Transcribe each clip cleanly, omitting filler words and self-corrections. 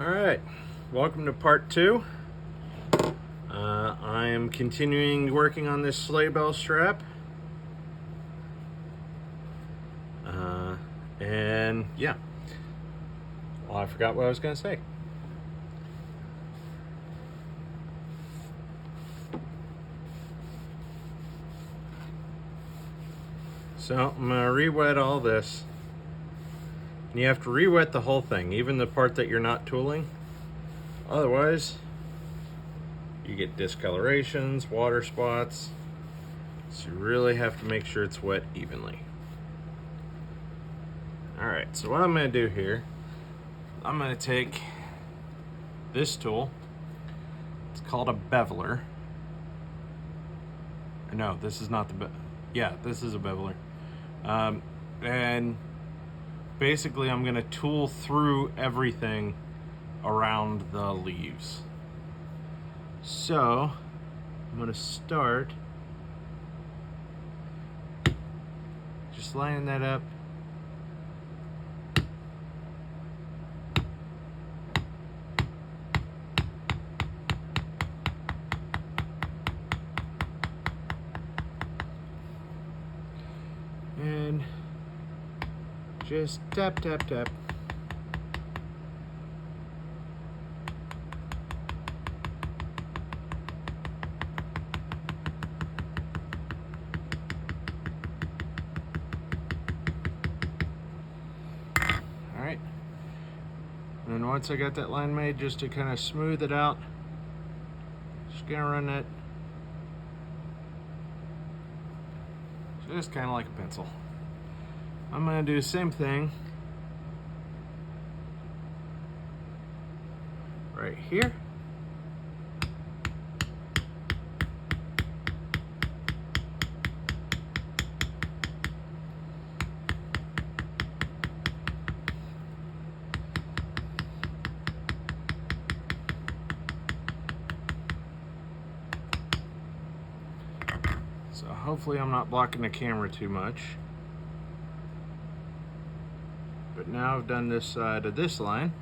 Alright, welcome to part 2. I am continuing working on this sleigh bell strap. And yeah, well, I forgot what I was going to say. So I'm going to re-wet all this. And you have to re-wet the whole thing, even the part that you're not tooling. Otherwise, you get discolorations, water spots. So you really have to make sure it's wet evenly. Alright, so what I'm going to do here, I'm going to take this tool. It's called a beveler. No, this is not the this is a beveler. And basically I'm going to tool through everything around the leaves. So I'm going to start just lining that up. And just tap, tap, tap. Alright. And then once I got that line made, just to kind of smooth it out, just gonna run that just kind of like a pencil. I'm going to do the same thing right here. So hopefully I'm not blocking the camera too much. But now I've done this side of this line.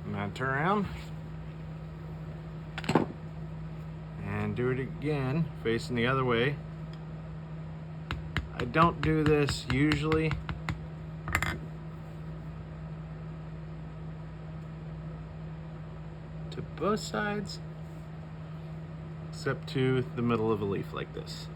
I'm going to turn around and do it again, facing the other way. I don't do this usually. To both sides, except to the middle of a leaf like this.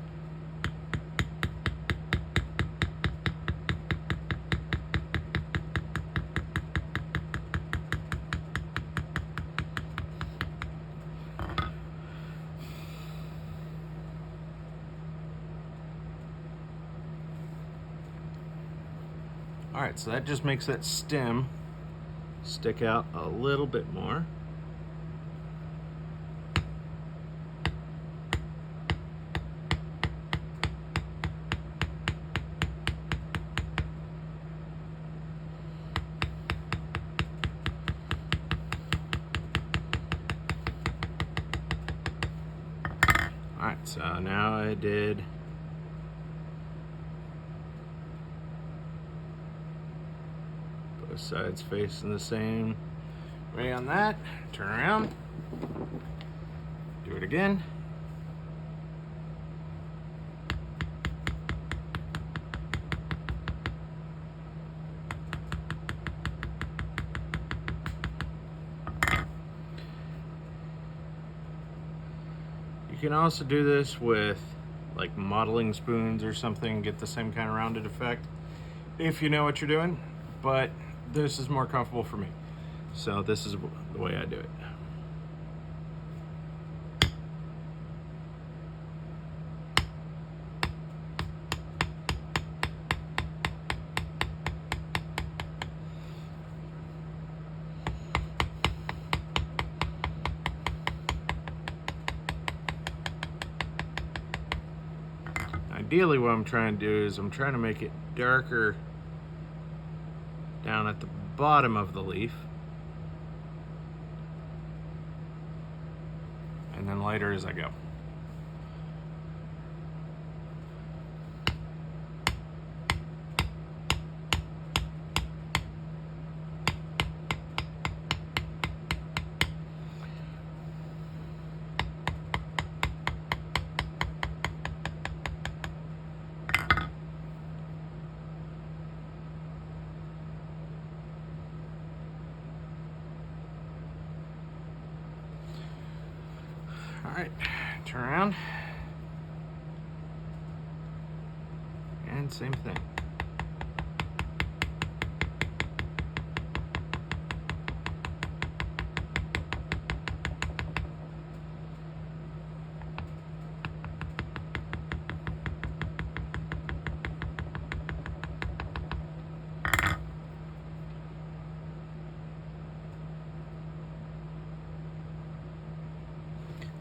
Alright, so that just makes that stem stick out a little bit more. Alright, so now I did both sides facing the same way on that. Turn around, do it again. You can also do this with like modeling spoons or something, get the same kind of rounded effect if you know what you're doing, but this is more comfortable for me. So this is the way I do it. Ideally what I'm trying to do is I'm trying to make it darker down at the bottom of the leaf and then lighter as I go. All right, turn around. And same thing.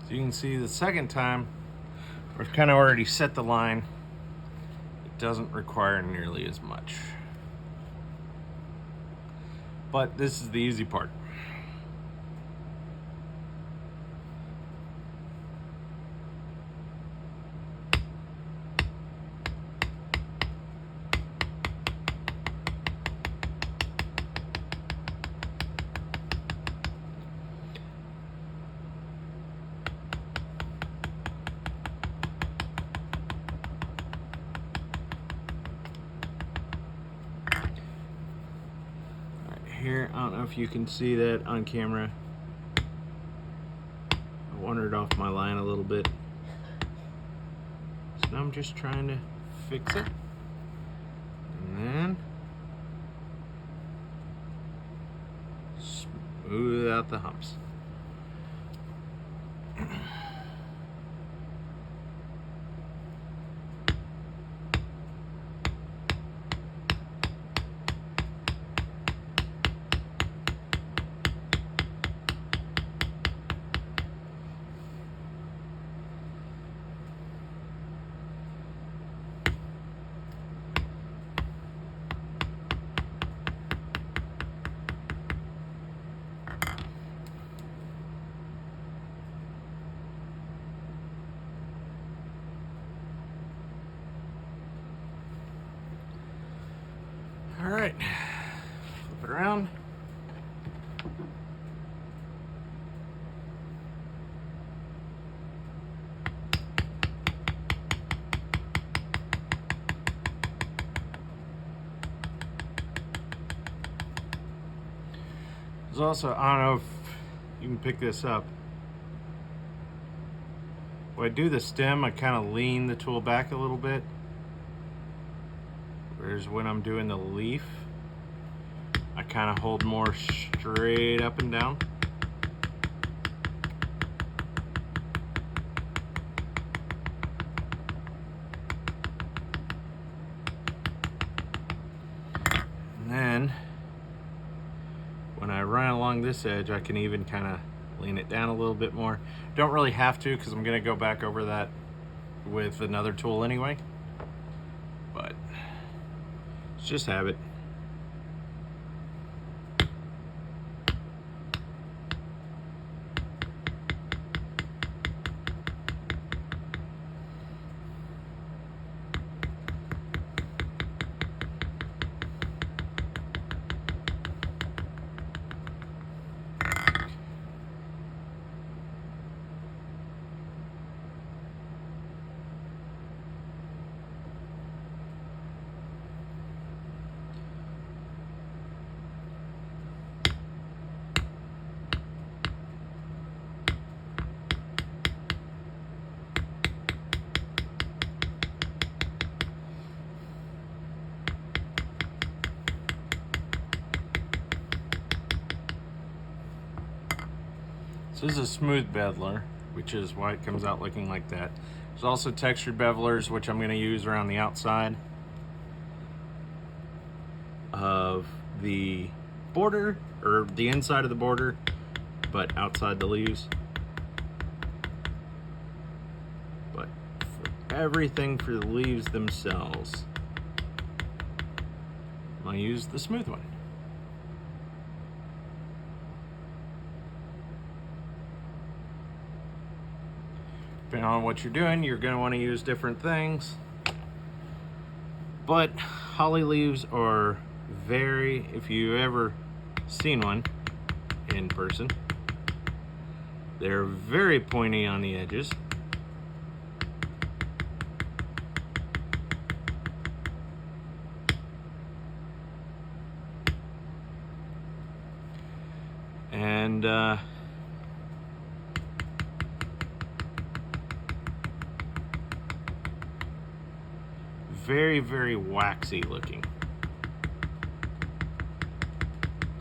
So you can see the second time, we've kind of already set the line. It doesn't require nearly as much. But this is the easy part. Here, I don't know if you can see that on camera. I wandered off my line a little bit. So now I'm just trying to fix it. And then smooth out the humps. All right, flip it around. There's also, I don't know if you can pick this up. When I do the stem, I kind of lean the tool back a little bit. Whereas when I'm doing the leaf, I kind of hold more straight up and down. And then when I run along this edge, I can even kind of lean it down a little bit more. Don't really have to, because I'm going to go back over that with another tool anyway. But it's just habit. So this is a smooth beveler, which is why it comes out looking like that. There's also textured bevelers, which I'm going to use around the outside of the border, or the inside of the border, but outside the leaves. But for everything for the leaves themselves, I'm going to use the smooth one. Depending on what you're doing, you're going to want to use different things. But holly leaves are very, if you've ever seen one in person, they're very pointy on the edges. And very, very waxy looking.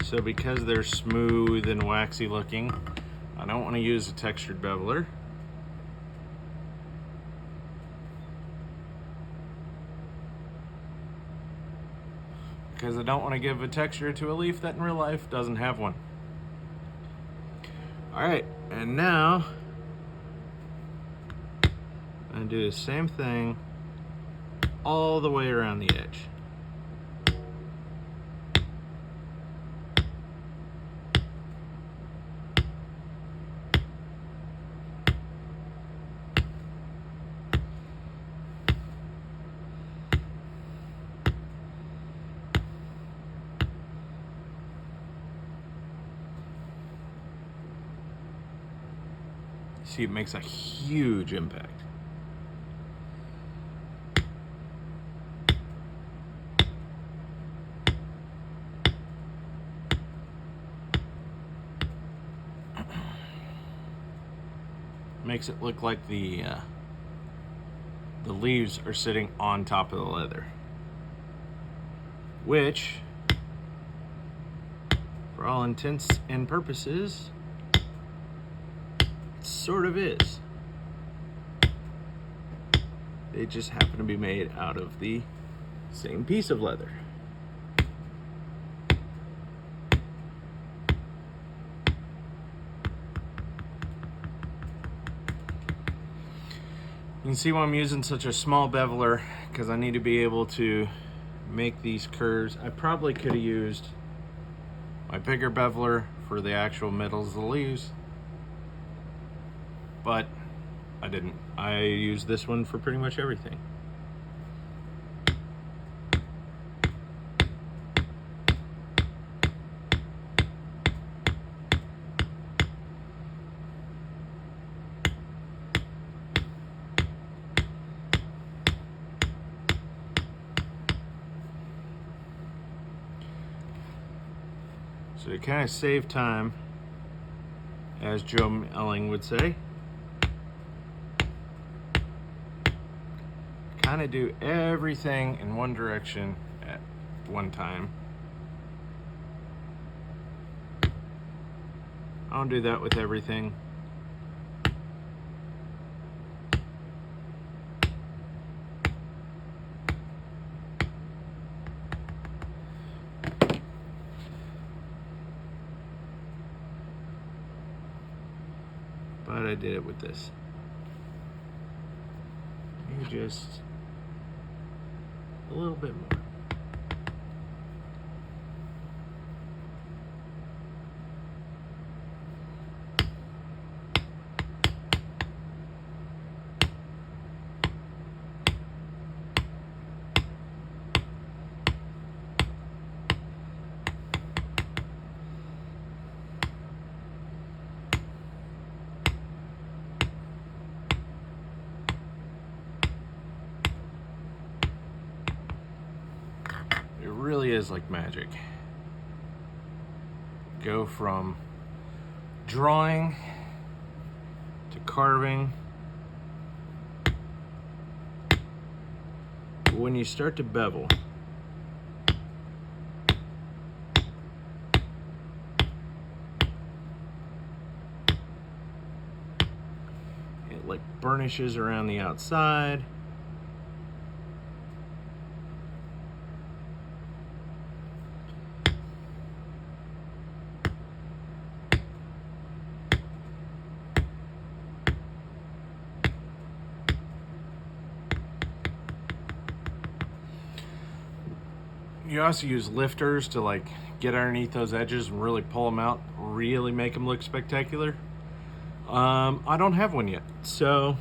So because they're smooth and waxy looking, I don't want to use a textured beveler. Because I don't want to give a texture to a leaf that in real life doesn't have one. Alright, and now I'm going to do the same thing all the way around the edge. See, it makes a huge impact. Makes it look like the leaves are sitting on top of the leather, which, for all intents and purposes, sort of is. They just happen to be made out of the same piece of leather. You can see why I'm using such a small beveler, because I need to be able to make these curves. I probably could have used my bigger beveler for the actual middles of the leaves, but I didn't. I used this one for pretty much everything. So to kind of save time, as Joe Elling would say, kind of do everything in one direction at one time. I don't do that with everything. But I did it with this. You just a little bit more. It really is like magic. Go from drawing to carving. When you start to bevel, it like burnishes around the outside. You also use lifters to like get underneath those edges and really pull them out, really make them look spectacular. I don't have one yet, so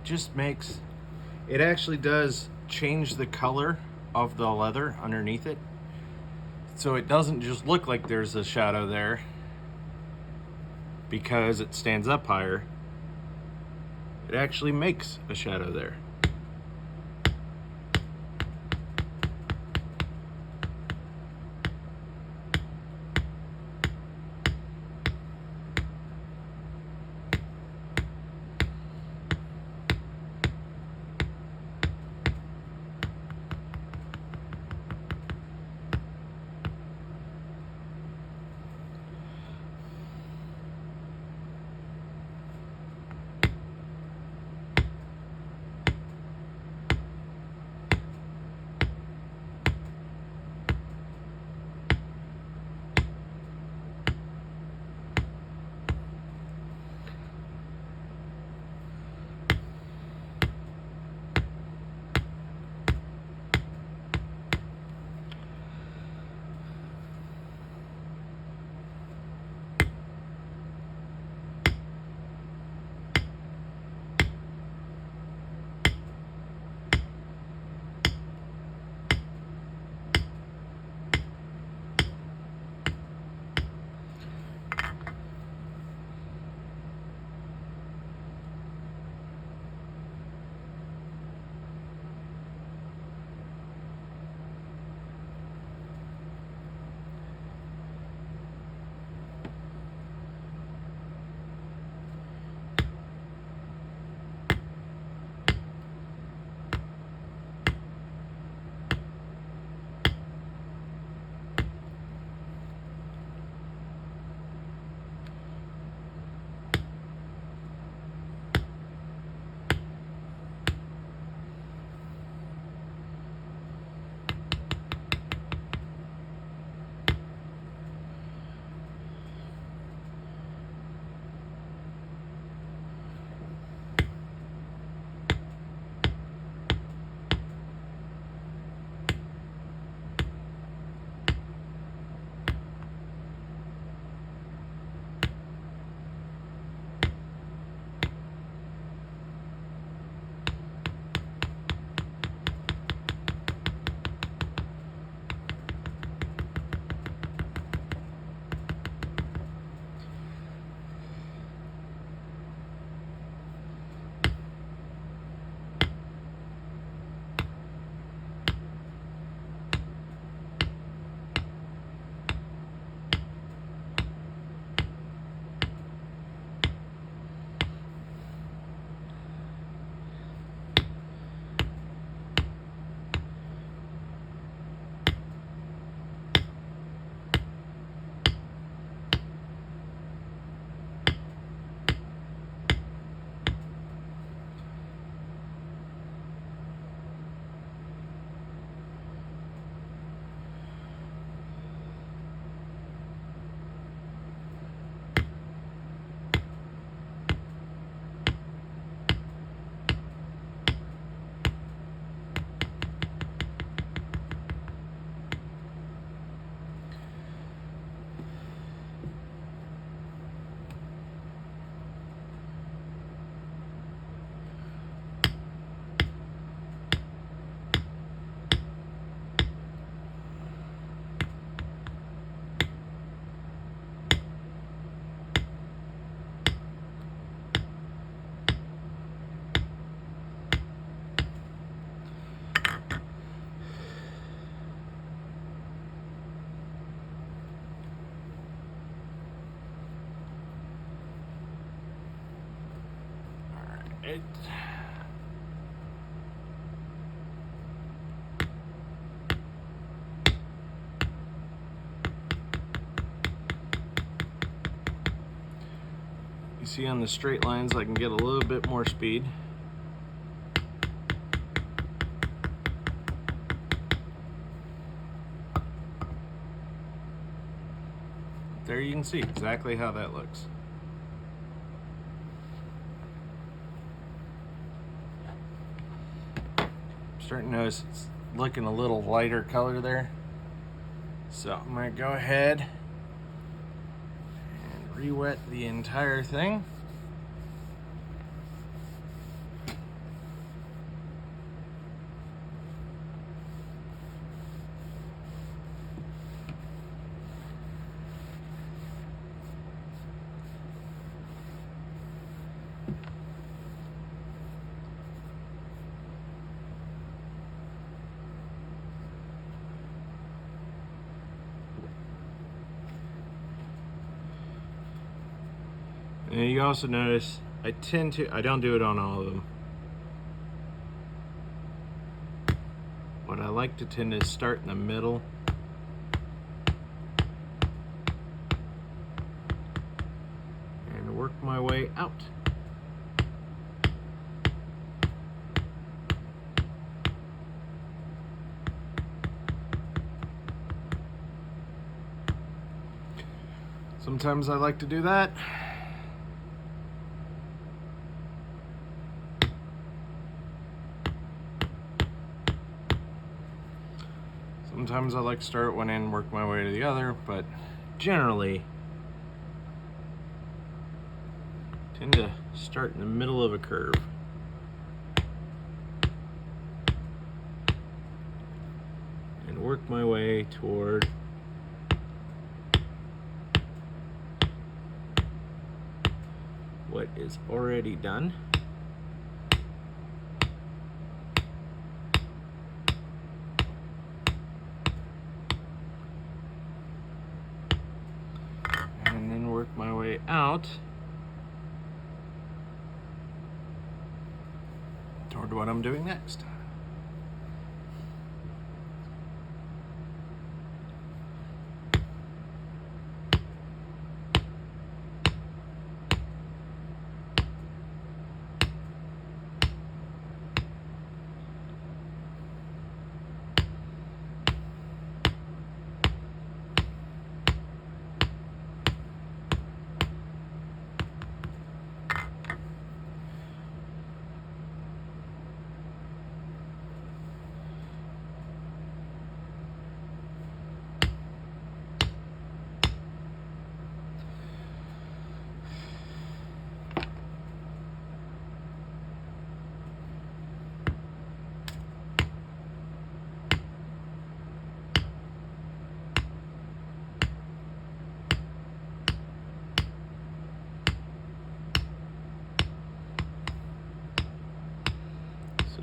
just makes it actually does change the color of the leather underneath it, so it doesn't just look like there's a shadow there. because it stands up higher, it actually makes a shadow there. It, you see on the straight lines I can get a little bit more speed. There you can see exactly how that looks. Starting to notice it's looking a little lighter color there. So I'm gonna go ahead and re-wet the entire thing. And you also notice I don't do it on all of them. What I like to tend to start in the middle and work my way out. Sometimes I like to do that. Sometimes I like to start at one end and work my way to the other, but generally tend to start in the middle of a curve. And work my way toward what is already done. And then work my way out toward what I'm doing next.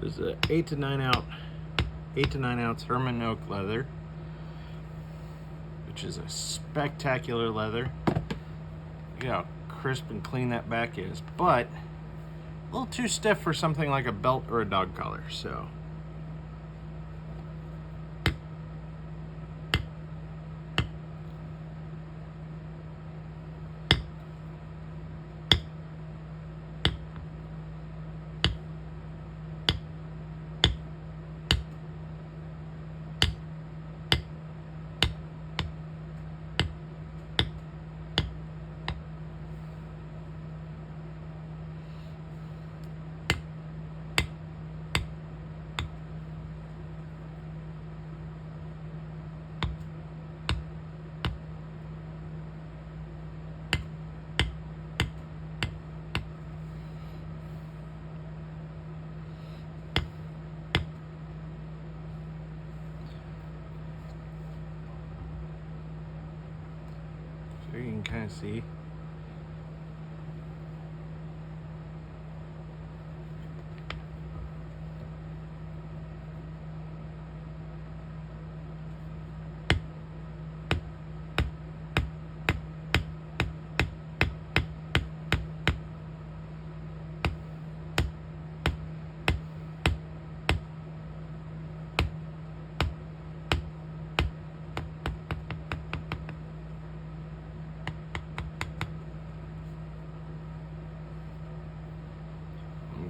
This is a 8 to 9 ounce Herman oak leather, which is a spectacular leather. Look how crisp and clean that back is, but a little too stiff for something like a belt or a dog collar. So you can kind of see.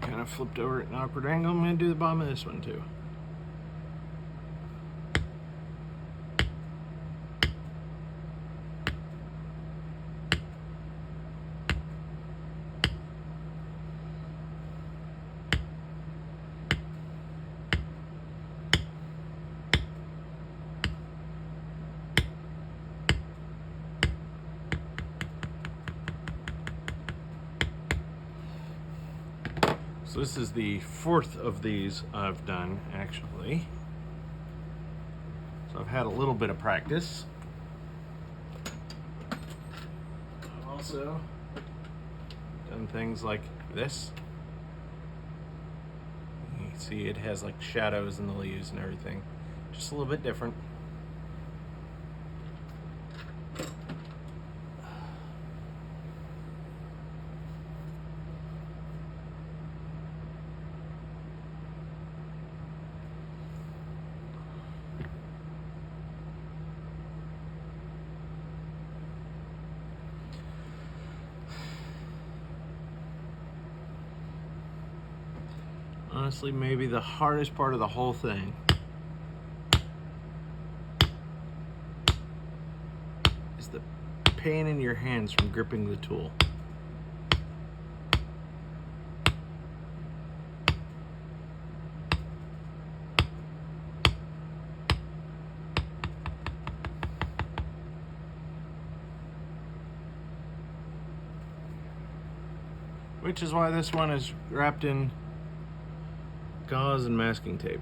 Kind of flipped over at an awkward angle. I'm going to do the bottom of this one too. So this is the fourth of these I've done, actually. So I've had a little bit of practice. I've also done things like this. You can see it has like shadows in the leaves and everything. Just a little bit different. Honestly, maybe the hardest part of the whole thing is the pain in your hands from gripping the tool. Which is why this one is wrapped in gauze and masking tape.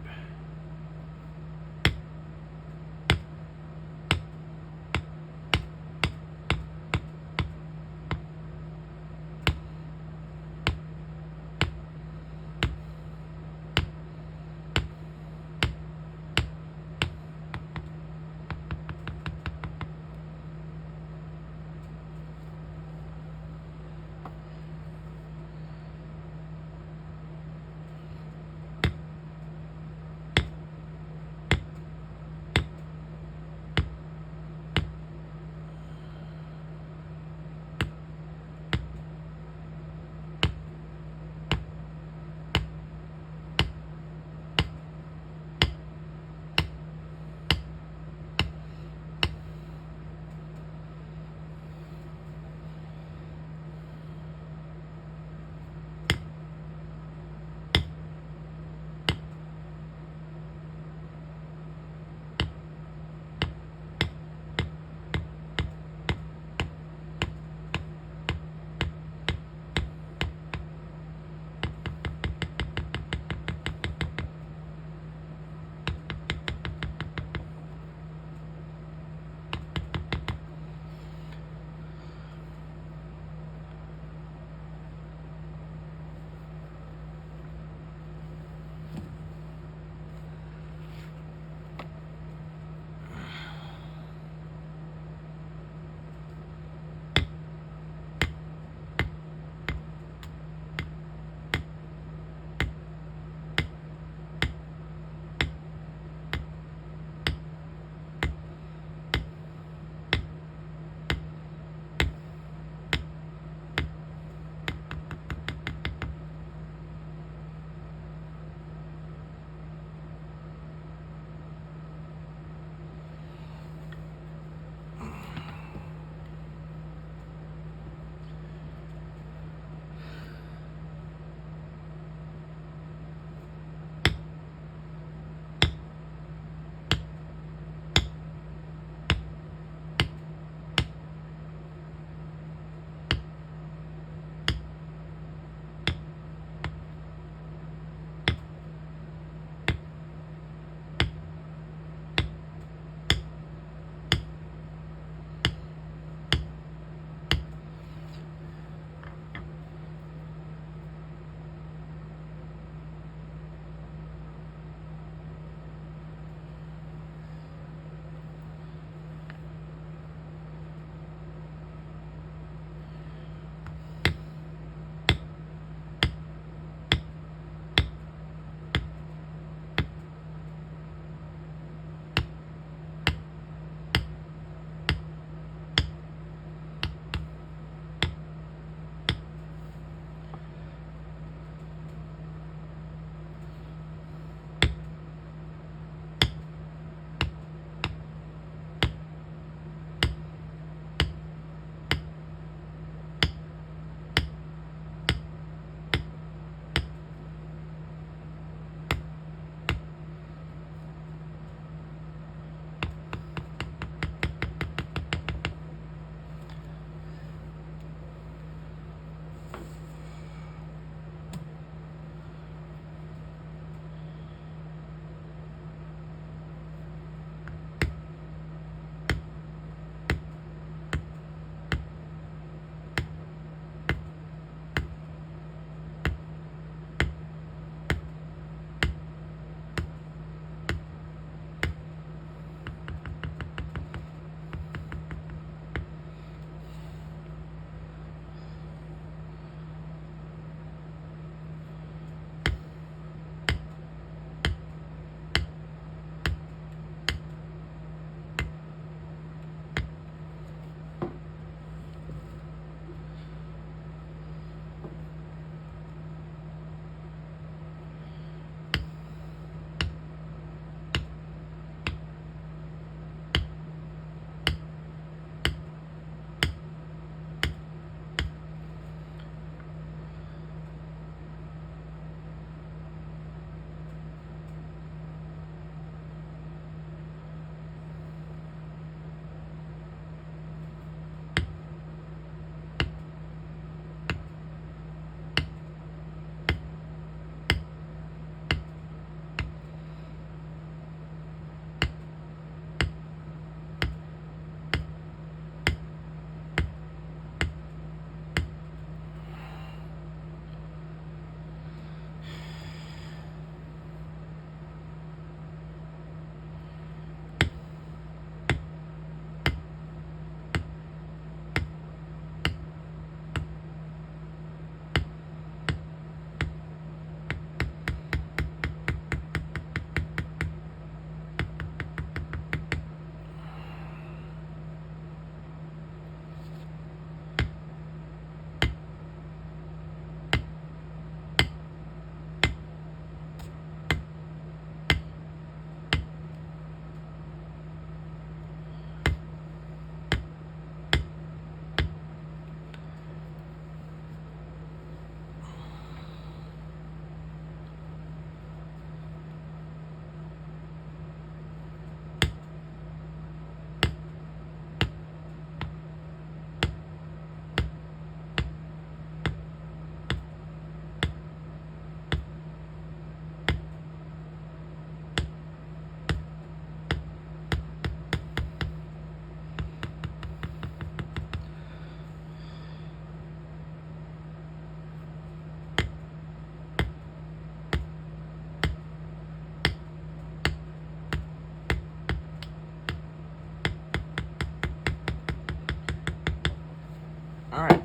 All right.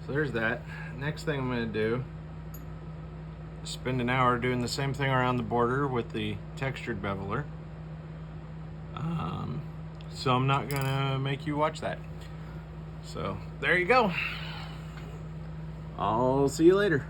So there's that. Next thing I'm going to do is spend an hour doing the same thing around the border with the textured beveler. So I'm not going to make you watch that. So there you go. I'll see you later.